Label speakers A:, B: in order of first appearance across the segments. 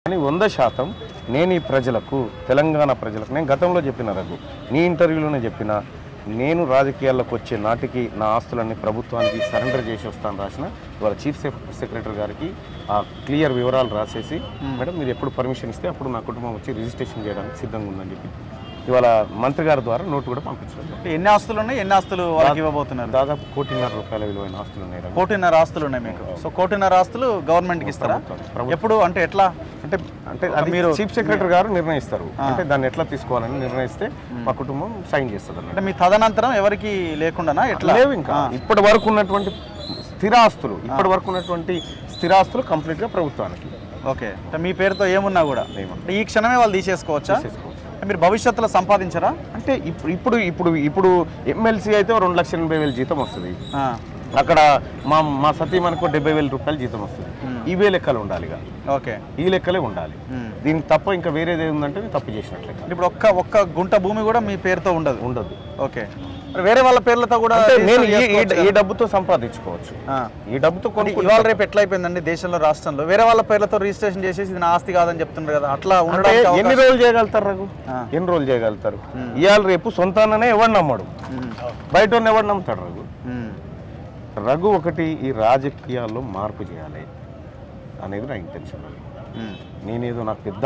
A: కానీ 100% నేను ఈ ప్రజలకు తెలంగాణ ప్రజలకు నేను గతంలో చెప్పిన రఘు నీ ఇంటర్వ్యూలోనే చెప్పిన నేను రాజకీయాల్లోకి వచ్చే నాటికి నా ఆస్తులన్నీ ప్రభుత్వానికి సరెండర్ చేసి వస్తాను రాసిన ఇవాళ చీఫ్ సెక్రటరీ గారికి ఆ క్లియర్ వివరాలు రాసేసి మేడం మీరు ఎప్పుడు పర్మిషన్ ఇస్తే అప్పుడు నా కుటుంబం వచ్చి రిజిస్ట్రేషన్ చేయడానికి సిద్ధంగా ఉందని చెప్పి ఇవాళ మంత్రి గారి ద్వారా నోటు కూడా పంపించడం.
B: ఎన్ని ఆస్తులు ఉన్నాయి, ఎన్ని ఆస్తులు వాళ్ళకి ఇవ్వబోతున్నారు?
A: దాదాపు 1.5 కోటి రూపాయల విలువైన ఆస్తులు ఉన్నాయి.
B: 1.5 కోటి ఆస్తులు ఉన్నాయి మీకు. సో 1.5 కోటి ఆస్తులు గవర్నమెంట్కి ఇస్తారా? ఎప్పుడు అంటే ఎట్లా
A: అంటే అంటే అది మీరు చీఫ్ సెక్రటరీ గారు నిర్ణయిస్తారు. అంటే దాన్ని ఎట్లా తీసుకోవాలని నిర్ణయిస్తే మా కుటుంబం సైన్ చేస్తుంది.
B: అంటే మీ తదనంతరం ఎవరికి లేకుండా ఎట్లా
A: లేవు ఇంకా ఇప్పటి వరకు ఉన్నటువంటి స్థిరాస్తులు కంప్లీట్గా ప్రభుత్వానికి.
B: ఓకే, అంటే మీ పేరుతో ఏమున్నా కూడా ఈ క్షణమే వాళ్ళు తీసేసుకోవచ్చా? మీరు భవిష్యత్తులో సంపాదించరా?
A: అంటే ఇప్పుడు ఎమ్మెల్సీ అయితే 2,80,000 జీతం వస్తుంది. అక్కడ మా సతీమణికి 70,000 రూపాయలు జీతం వస్తుంది. ఇవే లెక్కలు ఉండాలి.
B: ఓకే,
A: ఈ లెక్కలే ఉండాలి. దీనికి తప్ప ఇంకా వేరేది ఏముందంటే తప్పు చేసినట్లే.
B: ఇప్పుడు ఒక్క గుంట భూమి కూడా మీ పేరుతో ఉండదు. ఓకే, వేరే వాళ్ళ పేర్లతో కూడా
A: నేను ఈ డబ్బుతో సంపాదించుకోవచ్చు. ఈ డబ్బుతో
B: ఇవాళ రేపు ఎట్లా అయిపోయిందండి దేశంలో, రాష్ట్రంలో వేరే వాళ్ళ పేర్లతో రిజిస్ట్రేషన్ చేసేసి ఇది నా ఆస్తి కాదని చెప్తున్నారు కదా. అట్లా
A: ఎన్ని రోజులు చేయగలుగుతారు రఘు? ఎన్ని రోజులు చేయగలుగుతారు? ఇవాళ రేపు సొంతాననే ఎవడు నమ్మడు, బయట ఎవడు నమ్ముతాడు రఘు? రఘు ఒకటి ఈ రాజకీయాల్లో మార్పు చేయాలి అనేది నా ఇంటెన్షన్. నేనేదో నాకు పెద్ద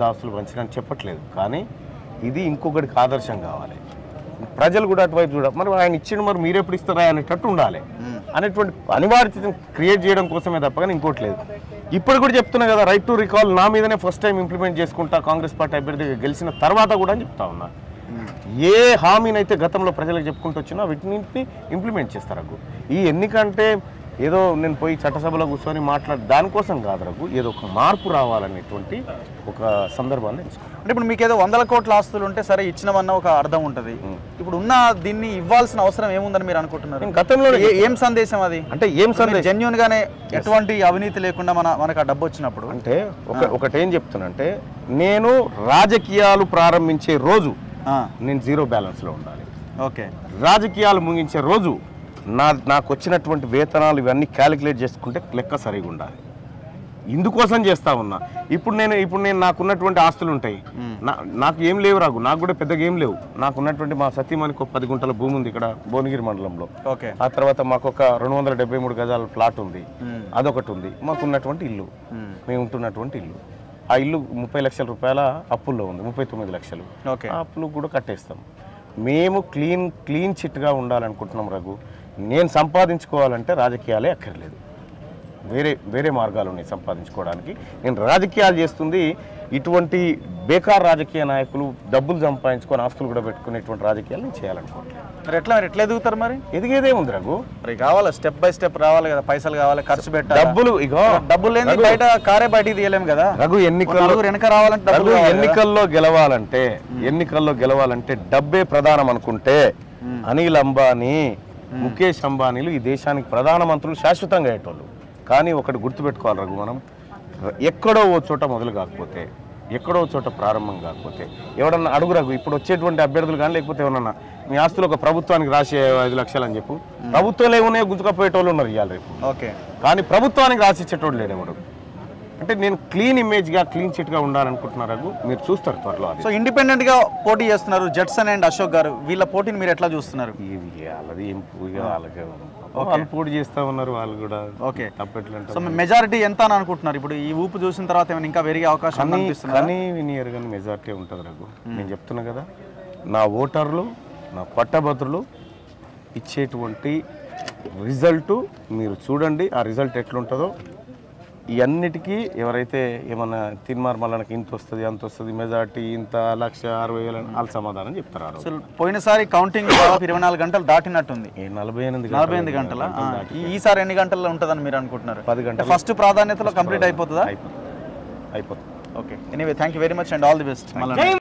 A: ఆస్తులు పంచడానికి చెప్పట్లేదు, కానీ ఇది ఇంకొకటికి ఆదర్శం కావాలి. ప్రజలు కూడా అటువైపు చూడ మరి ఆయన ఇచ్చిన మరి మీరెప్పుడు ఇస్తారా అనేటట్టు ఉండాలి అనేటువంటి అనివార్యతను క్రియేట్ చేయడం కోసమే తప్ప కానీ ఇంకోటి లేదు. ఇప్పుడు కూడా చెప్తున్నా కదా, రైట్ టు రికాల్ నా మీదనే ఫస్ట్ టైం ఇంప్లిమెంట్ చేసుకుంటా కాంగ్రెస్ పార్టీ అభ్యర్థిగా గెలిచిన తర్వాత కూడా అని చెప్తా ఉన్నా. ఏ హామీనైతే గతంలో ప్రజలకు చెప్పుకుంటూ వచ్చినా వీటిని ఇంప్లిమెంట్ చేస్తారు. ఈ ఎన్నికంటే ఏదో నేను పోయి చట్టసభలో కూర్చొని దానికోసం కాదు రఘు, ఏదో ఒక మార్పు రావాలనేటువంటి ఒక సందర్భాన్ని తీసుకున్నాను.
B: అంటే ఇప్పుడు మీకు ఏదో 100 కోట్ల ఆస్తులు ఉంటే సరే ఇచ్చినవన్న ఒక అర్థం ఉంటుంది. ఇప్పుడు ఉన్న దీన్ని ఇవ్వాల్సిన అవసరం ఏముందని మీరు అనుకుంటున్నారు?
A: గతంలో
B: ఏం సందేశం అది?
A: అంటే ఏం సందేశం?
B: జెన్యూన్ గానే ఎటువంటి అవినీతి లేకుండా మనకు ఆ డబ్బు వచ్చినప్పుడు
A: అంటే ఒకటేం చెప్తున్నంటే నేను రాజకీయాలు ప్రారంభించే రోజు నేను 0 బ్యాలెన్స్లో ఉండాలి.
B: ఓకే, రాజకీయాలు
A: ముగించే రోజు నాకు వచ్చినటువంటి వేతనాలు ఇవన్నీ క్యాలిక్యులేట్ చేసుకుంటే లెక్క సరిగా ఉండాలి. ఇందుకోసం చేస్తా ఉన్నా. ఇప్పుడు నేను నాకున్నటువంటి ఆస్తులు ఉంటాయి, నాకు ఏం లేవు రాగు, నాకు కూడా పెద్దగా ఏం లేవు. నాకున్నటువంటి మా సతీమణికి 10 గుంటల భూమి ఉంది ఇక్కడ భువనగిరి మండలంలో. ఆ తర్వాత మాకు ఒక 273 గజాల ప్లాట్ ఉంది, అదొకటి ఉంది. మాకున్నటువంటి ఇల్లు, మేము ఉంటున్నటువంటి ఇల్లు, ఆ ఇల్లు 30 లక్షల రూపాయల అప్పుల్లో ఉంది, 39 లక్షలు. ఆ అప్పులు కూడా కట్టేస్తాం. మేము క్లీన్ చిట్గా ఉండాలనుకుంటున్నాం రఘు. నేను సంపాదించుకోవాలంటే రాజకీయాలే అక్కర్లేదు, వేరే మార్గాలు ఉన్నాయి సంపాదించుకోవడానికి. నేను రాజకీయాలు చేస్తుంది ఇటువంటి బేకార్ రాజకీయ నాయకులు డబ్బులు సంపాదించుకొని ఆస్తులు కూడా పెట్టుకునేటువంటి రాజకీయాలు నేను చేయాలనుకోవట్లేదు.
B: మరి ఎట్లా ఎదుగుతారు? మరి
A: ఎదిగేదేముంది రఘు?
B: మరి కావాలి, స్టెప్ బై స్టెప్ రావాలి కదా, పైసలు కావాలి, ఖర్చు పెట్టాలి. డబ్బులు లేని బయట కారే బయటికి తీయలేము కదా రఘు. వెనక రావాలంటే ఎన్నికల్లో గెలవాలంటే డబ్బే ప్రధానం అనుకుంటే అనిల్ అంబానీ, ముఖేష్ అంబానీలు ఈ దేశానికి ప్రధానమంత్రులు శాశ్వతంగా అయ్యేటోళ్ళు. కానీ ఒకటి గుర్తుపెట్టుకోవాలి రఘు, మనం ఎక్కడో ఓ చోట మొదలు కాకపోతే, ఎక్కడో చోట ప్రారంభం కాకపోతే ఎవడన్నా అడుగు రఘు, ఇప్పుడు వచ్చేటువంటి అభ్యర్థులు కానీ లేకపోతే ఎవరన్నా మీ ఆస్తులు ఒక ప్రభుత్వానికి రాసే 5 లక్షలు అని చెప్పు, ప్రభుత్వాలు ఏమున్నాయో గుంజుకపోయేటోళ్ళు ఉన్నారు ఇవాళ రేపు. ఓకే,
A: కానీ ప్రభుత్వానికి రాసిచ్చేటోళ్ళు లేడేవాడు. అంటే నేను క్లీన్ ఇమేజ్గా క్లీన్ చిట్గా ఉండాలనుకుంటున్నారు రఘు, మీరు చూస్తారు త్వరలో.
B: సో ఇండిపెండెంట్ గా పోటీ చేస్తున్నారు జడ్సన్ అండ్ అశోక్ గారు, వీళ్ళ పోటీని మీరు ఎట్లా చూస్తున్నారు?
A: వాళ్ళది ఏం వాళ్ళు పోటీ చేస్తా ఉన్నారు వాళ్ళు కూడా.
B: ఓకే, సో మెజారిటీ ఎంత అని అనుకుంటున్నారు? ఇప్పుడు ఈ ఊపు చూసిన తర్వాత ఏమైనా ఇంకా పెరిగే అవకాశం అనిపిస్తుంది?
A: కానీ వినియర్ కానీ మెజారిటీ ఉంటుంది రఘు. నేను చెప్తున్నా కదా, నా ఓటర్లు, నా పట్టభద్రులు ఇచ్చేటువంటి రిజల్ట్ మీరు చూడండి. ఆ రిజల్ట్ ఎట్లుంటుందో ఈ అన్నిటికీ ఎవరైతే ఏమన్నా తిన్మార్ మళ్ళీ ఇంత వస్తుంది అంత వస్తుంది మెజార్టీ ఇంత 1,60,000 వాళ్ళు సమాధానం చెప్తారు.
B: అసలు పోయినసారి కౌంటింగ్ 24 గంటలు దాటినట్టుంది.
A: 48
B: గంటల. ఈసారి ఎన్ని గంటల్లో ఉంటుందని మీరు అనుకుంటున్నారు?
A: 10 గంటలు.
B: ఫస్ట్ ప్రాధాన్యతలో కంప్లీట్ అయిపోతుందా?
A: అయిపోతుంది.
B: Okay, anyway thank you very much and all the best.